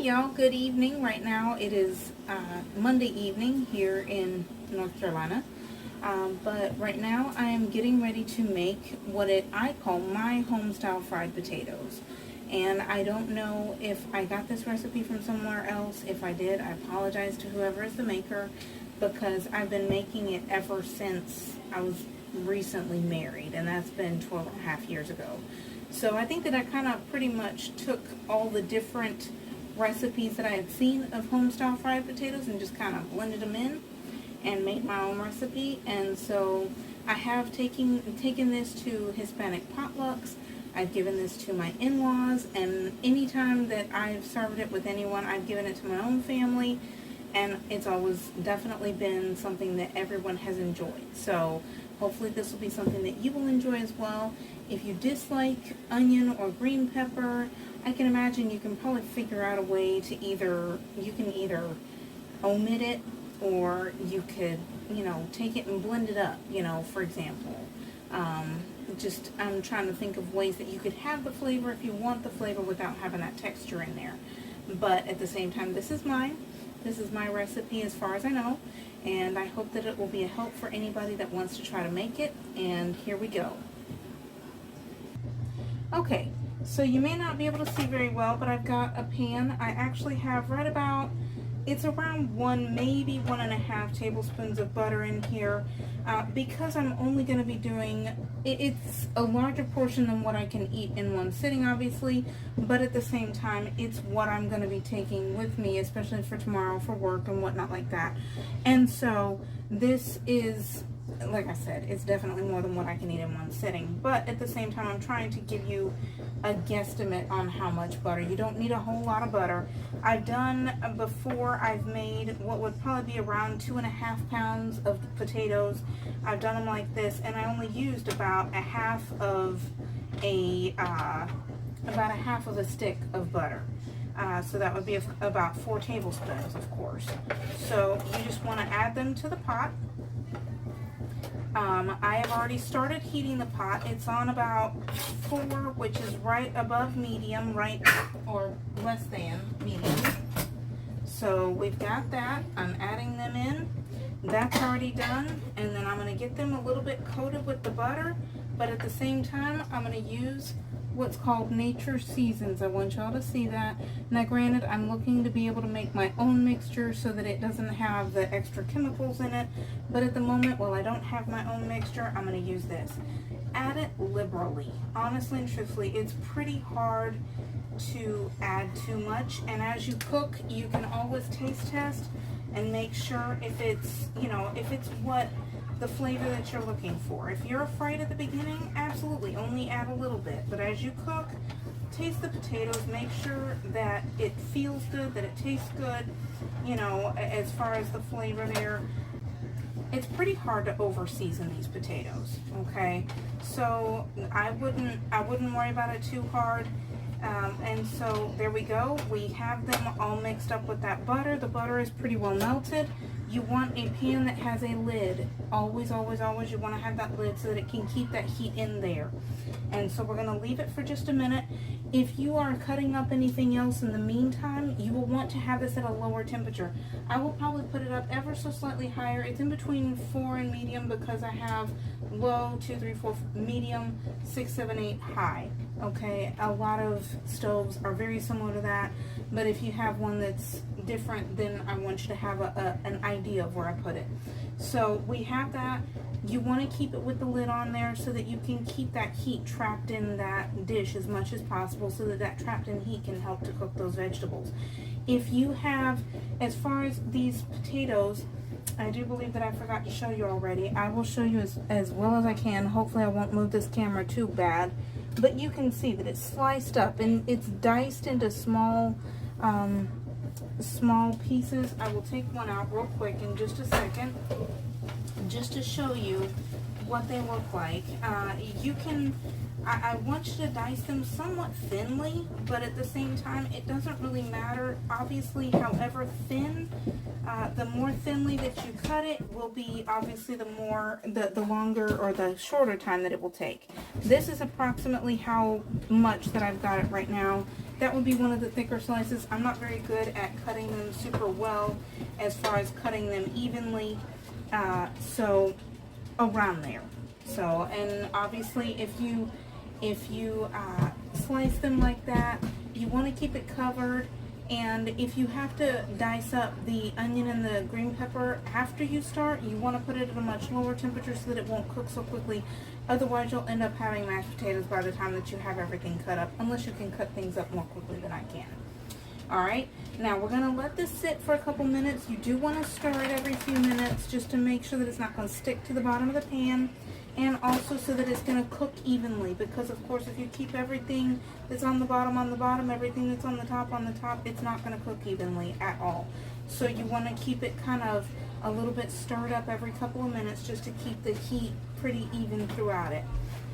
y'all, good evening. Right now it is Monday evening here in North Carolina. But right now I am getting ready to make what I call my homestyle fried potatoes. And I don't know if I got this recipe from somewhere else. If I did, I apologize to whoever is the maker, because I've been making it ever since I was recently married, and that's been 12 and a half years ago. So I think that I kind of pretty much took all the different recipes that I had seen of homestyle fried potatoes and just kind of blended them in and made my own recipe. And so I have taken this to Hispanic potlucks. I've given this to my in-laws, and anytime that I've served it with anyone, I've given it to my own family, and it's always definitely been something that everyone has enjoyed. So hopefully this will be something that you will enjoy as well. If you dislike onion or green pepper, I can imagine you can probably figure out a way to either omit it, or you could, take it and blend it up, for example. I'm trying to think of ways that you could have the flavor if you want the flavor without having that texture in there. But at the same time, this is mine. This is my recipe as far as I know, and I hope that it will be a help for anybody that wants to try to make it. And here we go. Okay, so you may not be able to see very well, but I've got a pan. I actually have it's around maybe 1.5 tablespoons of butter in here, because I'm only going to be doing, it's a larger portion than what I can eat in one sitting, obviously, but at the same time, it's what I'm going to be taking with me, especially for tomorrow for work and whatnot like that. And so this is, like I said, it's definitely more than what I can eat in one sitting, but at the same time, I'm trying to give you a guesstimate on how much butter. You don't need a whole lot of butter. I've done before, I've made what would probably be around 2.5 pounds of potatoes. I've done them like this, and I only used about a half of a stick of butter. So that would be about 4 tablespoons, of course. So you just want to add them to the pot. I have already started heating the pot. It's on about 4, which is right above medium, or less than medium. So we've got that. I'm adding them in. That's already done. And then I'm going to get them a little bit coated with the butter, but at the same time, I'm going to use what's called nature seasons. I want y'all to see that. Now granted, I'm looking to be able to make my own mixture so that it doesn't have the extra chemicals in it, but at the moment, while I don't have my own mixture, I'm going to use this. Add it liberally. Honestly and truthfully, it's pretty hard to add too much, and as you cook, you can always taste test and make sure if it's what the flavor that you're looking for. If you're afraid at the beginning, absolutely only add a little bit, but as you cook, taste the potatoes, make sure that it feels good, that it tastes good, as far as the flavor there. It's pretty hard to over season these potatoes, okay? So I wouldn't worry about it too hard. And so there we go. We have them all mixed up with that butter. The butter is pretty well melted. You want a pan that has a lid. Always, always, always you want to have that lid so that it can keep that heat in there. And so we're going to leave it for just a minute. If you are cutting up anything else in the meantime, you will want to have this at a lower temperature. I will probably put it up ever so slightly higher. It's in between 4 and medium because I have low, 2, 3, 4, medium, 6, 7, 8, high. Okay, a lot of stoves are very similar to that, but if you have one that's different, then I want you to have an idea of where I put it. So we have that. You want to keep it with the lid on there so that you can keep that heat trapped in that dish as much as possible, so that that trapped in heat can help to cook those vegetables. If you have, as far as these potatoes, I do believe that I forgot to show you already. I will show you as well as I can. Hopefully I won't move this camera too bad, but you can see that it's sliced up and it's diced into small pieces. I will take one out real quick in just a second, just to show you what they look like. You can I want you to dice them somewhat thinly, but at the same time, it doesn't really matter. Obviously, however thin, the more thinly that you cut it will be obviously the longer or the shorter time that it will take. This is approximately how much that I've got it right now. That would be one of the thicker slices. I'm not very good at cutting them super well as far as cutting them evenly, so around there. So, and obviously if you slice them like that, you want to keep it covered. And if you have to dice up the onion and the green pepper after you start, you want to put it at a much lower temperature so that it won't cook so quickly. Otherwise, you'll end up having mashed potatoes by the time that you have everything cut up, unless you can cut things up more quickly than I can. Alright, now we're going to let this sit for a couple minutes. You do want to stir it every few minutes just to make sure that it's not going to stick to the bottom of the pan, and also so that it's going to cook evenly, because of course if you keep everything that's on the bottom, everything that's on the top, it's not going to cook evenly at all. So you want to keep it kind of a little bit stirred up every couple of minutes just to keep the heat pretty even throughout it.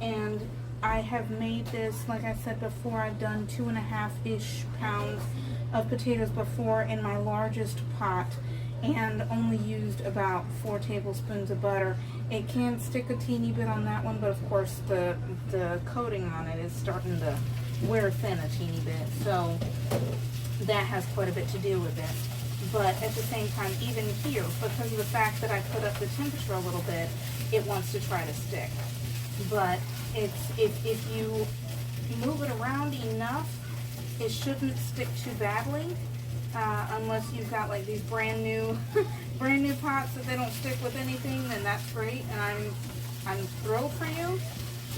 And I have made this, like I said before, I've done 2.5-ish pounds of potatoes before in my largest pot, and only used about 4 tablespoons of butter. It can stick a teeny bit on that one, but of course the coating on it is starting to wear thin a teeny bit, so that has quite a bit to do with it. But at the same time, even here, because of the fact that I put up the temperature a little bit, it wants to try to stick. But if you move it around enough, it shouldn't stick too badly. Unless you've got like these brand new pots that they don't stick with anything, then that's great, and I'm thrilled for you.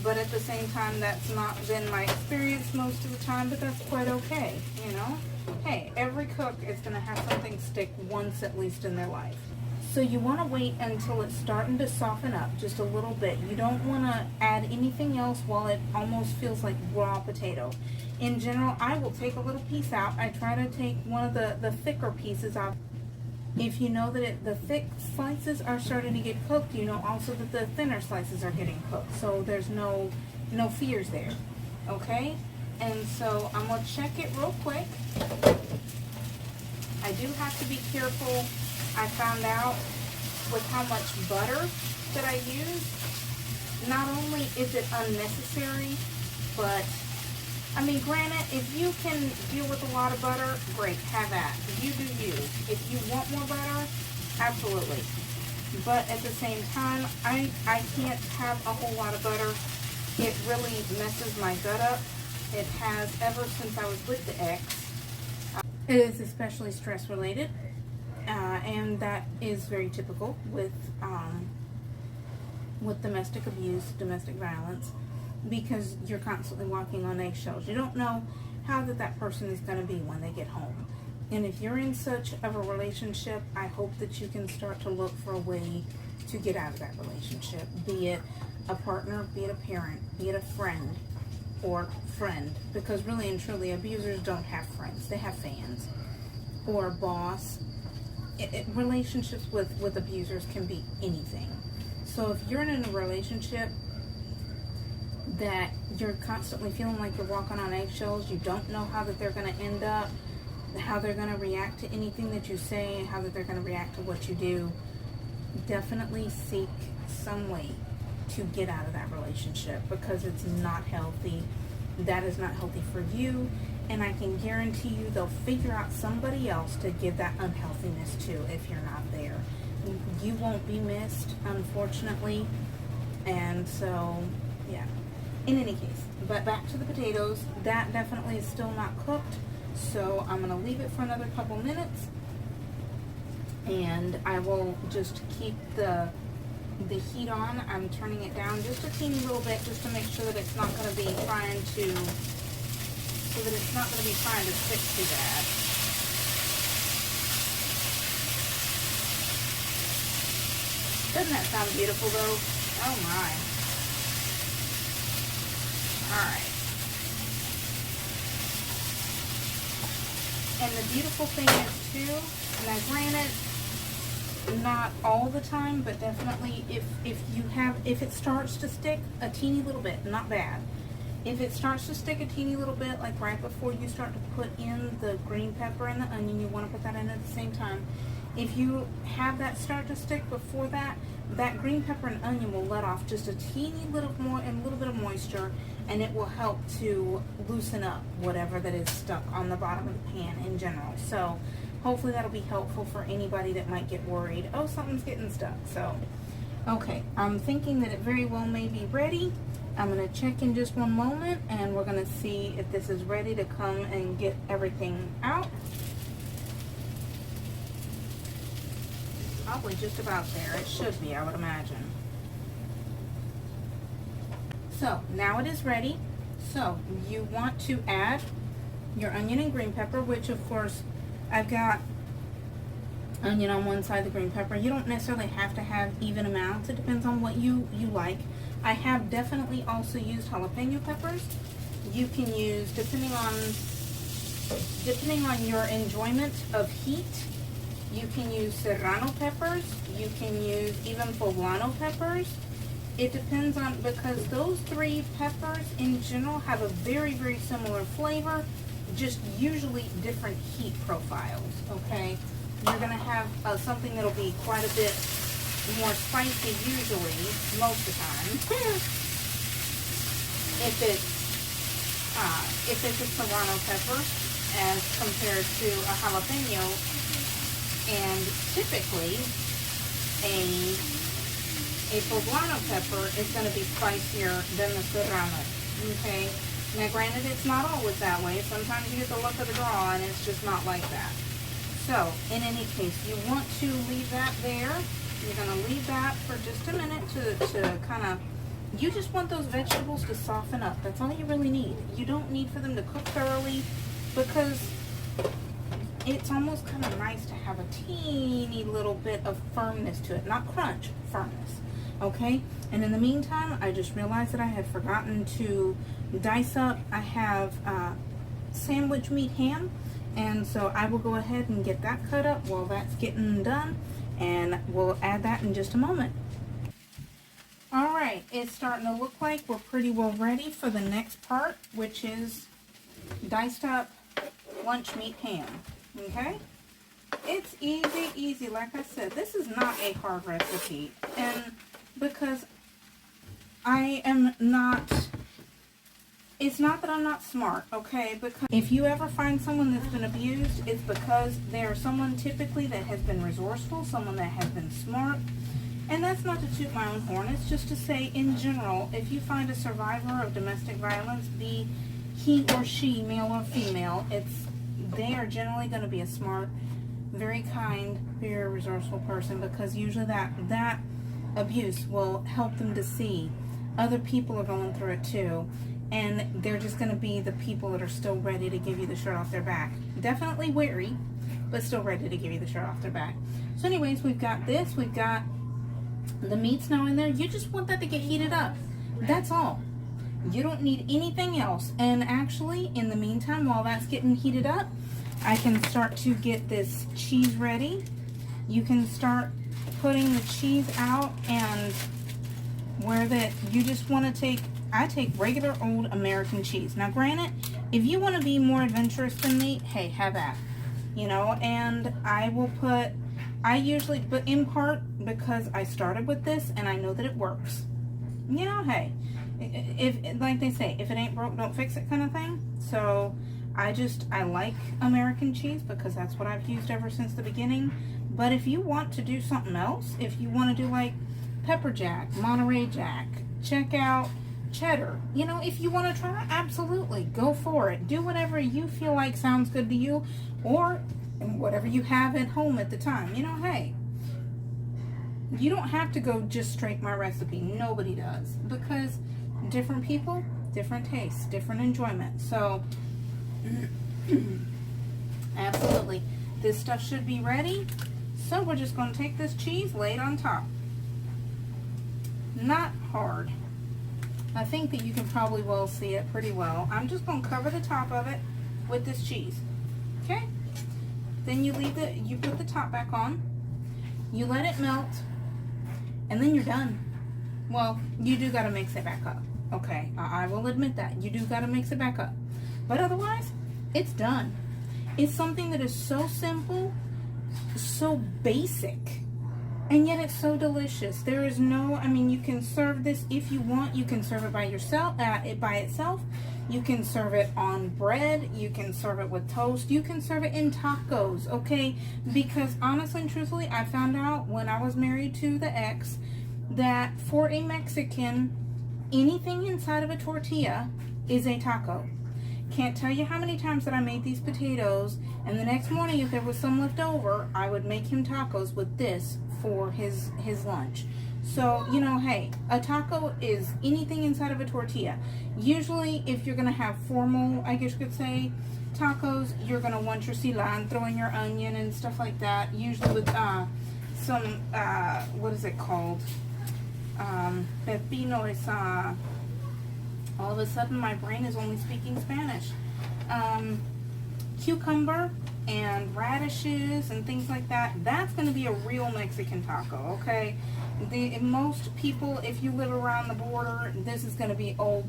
But at the same time, that's not been my experience most of the time, but that's quite okay, you know? Hey, every cook is going to have something stick once at least in their life. So you want to wait until it's starting to soften up just a little bit. You don't want to add anything else while it almost feels like raw potato. In general, I will take a little piece out. I try to take one of the thicker pieces out. If you know that the thick slices are starting to get cooked, you know also that the thinner slices are getting cooked. So there's no fears there, okay? And so I'm going to check it real quick. I do have to be careful. I found out with how much butter that I use, not only is it unnecessary, but I mean, granted, if you can deal with a lot of butter, great, have that. You do you. If you want more butter, absolutely. But at the same time, I can't have a whole lot of butter. It really messes my gut up. It has ever since I was with the ex. It is especially stress related. And that is very typical with domestic abuse, domestic violence, because you're constantly walking on eggshells. You don't know how that person is going to be when they get home. And if you're in such of a relationship, I hope that you can start to look for a way to get out of that relationship, be it a partner, be it a parent, be it a friend, because really and truly abusers don't have friends, they have fans, or a boss. Relationships with abusers can be anything. So if you're in a relationship that you're constantly feeling like you're walking on eggshells, you don't know how that they're going to end up, how they're going to react to anything that you say, how that they're going to react to what you do, definitely seek some way to get out of that relationship, because it's not healthy. That is not healthy for you. And I can guarantee you they'll figure out somebody else to give that unhealthiness to if you're not there. You won't be missed, unfortunately. And so, yeah. In any case, but back to the potatoes. That definitely is still not cooked. So I'm going to leave it for another couple minutes. And I will just keep the heat on. I'm turning it down just a teeny little bit just to make sure that it's not going to be trying to stick too bad. Doesn't that sound beautiful though? Oh my. Alright. And the beautiful thing is too, now granted, not all the time, but definitely if it starts to stick a teeny little bit, not bad. If it starts to stick a teeny little bit, like right before you start to put in the green pepper and the onion, you want to put that in at the same time. If you have that start to stick before that, that green pepper and onion will let off just a teeny little more and a little bit of moisture, and it will help to loosen up whatever that is stuck on the bottom of the pan in general. So hopefully that'll be helpful for anybody that might get worried, oh, something's getting stuck. So, okay, I'm thinking that it very well may be ready. I'm going to check in just one moment, and we're going to see if this is ready to come and get everything out. Probably just about there. It should be, I would imagine. So, now it is ready. So, you want to add your onion and green pepper, which of course, I've got onion on one side, the green pepper. You don't necessarily have to have even amounts. It depends on what you like. I have definitely also used jalapeno peppers. You can use, depending on your enjoyment of heat, you can use Serrano peppers. You can use even poblano peppers. It depends on, because those three peppers in general have a very, very similar flavor, just usually different heat profiles, okay? You're gonna have something that'll be quite a bit more spicy usually, most of the time. If it's a serrano pepper as compared to a jalapeno, and typically a poblano pepper is going to be spicier than the serrano. Okay. Now, granted, it's not always that way. Sometimes you get the luck of the draw, and it's just not like that. So, in any case, you want to leave that there. You're going to leave that for just a minute to kind of, you just want those vegetables to soften up. That's all you really need. You don't need for them to cook thoroughly, because it's almost kind of nice to have a teeny little bit of firmness to it. Not crunch, firmness. Okay? And in the meantime, I just realized that I had forgotten to dice up. I have sandwich meat ham. And so I will go ahead and get that cut up while that's getting done, and we'll add that in just a moment. Alright, it's starting to look like we're pretty well ready for the next part, which is diced up lunch meat ham. Okay? It's easy, like I said. This is not a hard recipe, and because I am not, it's not that I'm not smart, okay? Because if you ever find someone that's been abused, it's because they're someone typically that has been resourceful, someone that has been smart. And that's not to toot my own horn, it's just to say in general, if you find a survivor of domestic violence, be he or she, male or female, they are generally going to be a smart, very kind, very resourceful person, because usually that abuse will help them to see other people are going through it too. And they're just going to be the people that are still ready to give you the shirt off their back. Definitely wary, but still ready to give you the shirt off their back. So anyways, we've got this. We've got the meats now in there. You just want that to get heated up. That's all. You don't need anything else. And actually, in the meantime, while that's getting heated up, I can start to get this cheese ready. You can start putting the cheese out, and where that you just want to take, I take regular old American cheese. Now granted, if you want to be more adventurous than me, hey, have at. You know, and I will put, I usually, but in part because I started with this and I know that it works. You know, hey, if, like they say, if it ain't broke, don't fix it kind of thing. So I like American cheese because that's what I've used ever since the beginning. But if you want to do something else, if you want to do like pepper jack, Monterey Jack, check out cheddar. You know, if you want to try, absolutely, go for it. Do whatever you feel like sounds good to you, or whatever you have at home at the time. You know, hey, you don't have to go just straight my recipe. Nobody does, because different people, different tastes, different enjoyment. So absolutely, this stuff should be ready. So we're just going to take this cheese, lay it on top. Not hard. I think that you can probably well see it pretty well. I'm just going to cover the top of it with this cheese. Okay? Then you put the top back on. You let it melt. And then you're done. Well, you do got to mix it back up. Okay, I will admit that. You do got to mix it back up. But otherwise, it's done. It's something that is so simple, so basic, and yet it's so delicious. There is no, I mean, you can serve this if you want. You can serve it by yourself, by itself. You can serve it on bread. You can serve it with toast. You can serve it in tacos, okay? Because honestly and truthfully, I found out when I was married to the ex that for a Mexican, anything inside of a tortilla is a taco. Can't tell you how many times that I made these potatoes, and the next morning if there was some left over, I would make him tacos with this for his lunch. So, you know, hey, a taco is anything inside of a tortilla. Usually, if you're going to have formal, I guess you could say, tacos, you're going to want your cilantro and your onion and stuff like that. Usually with some, what is it called? Pepino is, all of a sudden my brain is only speaking Spanish. Cucumber and radishes and things like that. That's going to be a real Mexican taco, okay? Most people, if you live around the border, this is going to be old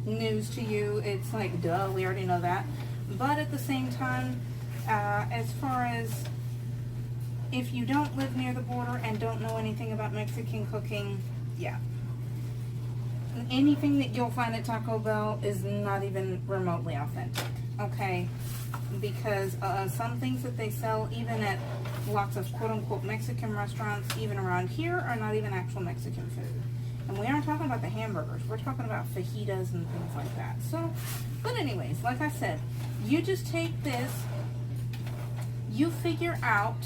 news to you. It's like, duh, we already know that. But at the same time, as far as if you don't live near the border and don't know anything about Mexican cooking, yeah. Anything that you'll find at Taco Bell is not even remotely authentic, okay? Because some things that they sell, even at lots of quote-unquote Mexican restaurants, even around here, are not even actual Mexican food. And we aren't talking about the hamburgers. We're talking about fajitas and things like that. So, but anyways, like I said, you just take this, you figure out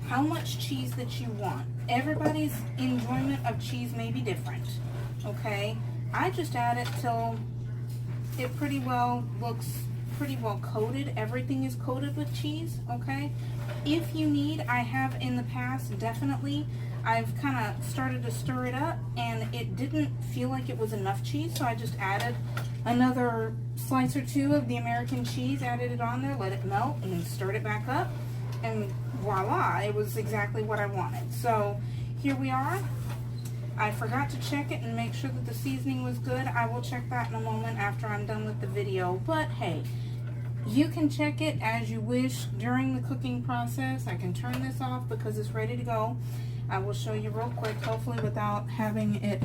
how much cheese that you want. Everybody's enjoyment of cheese may be different, okay? I just add it till it pretty well looks pretty well coated. Everything is coated with cheese, okay? If you need, I have in the past, definitely, I've kind of started to stir it up and it didn't feel like it was enough cheese, so I just added another slice or two of the American cheese, added it on there, let it melt, and then stirred it back up, and voila, it was exactly what I wanted. So here we are. I forgot to check it and make sure that the seasoning was good. I will check that in a moment after I'm done with the video. But hey, you can check it as you wish during the cooking process. I can turn this off because it's ready to go. I will show you real quick, hopefully without having it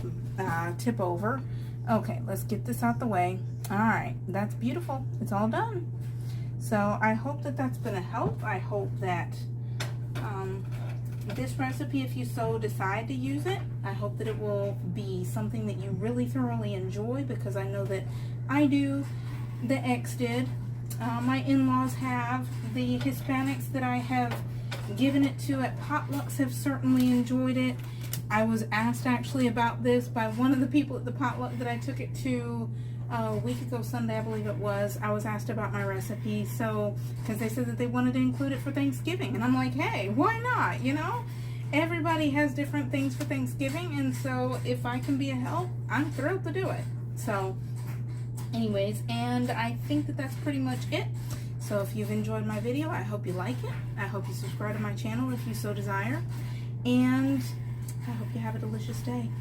tip over. Okay, let's get this out the way. All right, that's beautiful. It's all done. So I hope that that's been a help. I hope that this recipe, if you so decide to use it, I hope that it will be something that you really thoroughly enjoy, because I know that I do, the ex did, my in-laws have, the Hispanics that I have given it to at potlucks have certainly enjoyed it. I was asked actually about this by one of the people at the potluck that I took it to a week ago Sunday, I believe it was. I was asked about my recipe, so, because they said that they wanted to include it for Thanksgiving, and I'm like, hey, why not, you know? Everybody has different things for Thanksgiving, and so if I can be a help, I'm thrilled to do it. So, anyways, and I think that that's pretty much it. So if you've enjoyed my video, I hope you like it. I hope you subscribe to my channel if you so desire, and I hope you have a delicious day.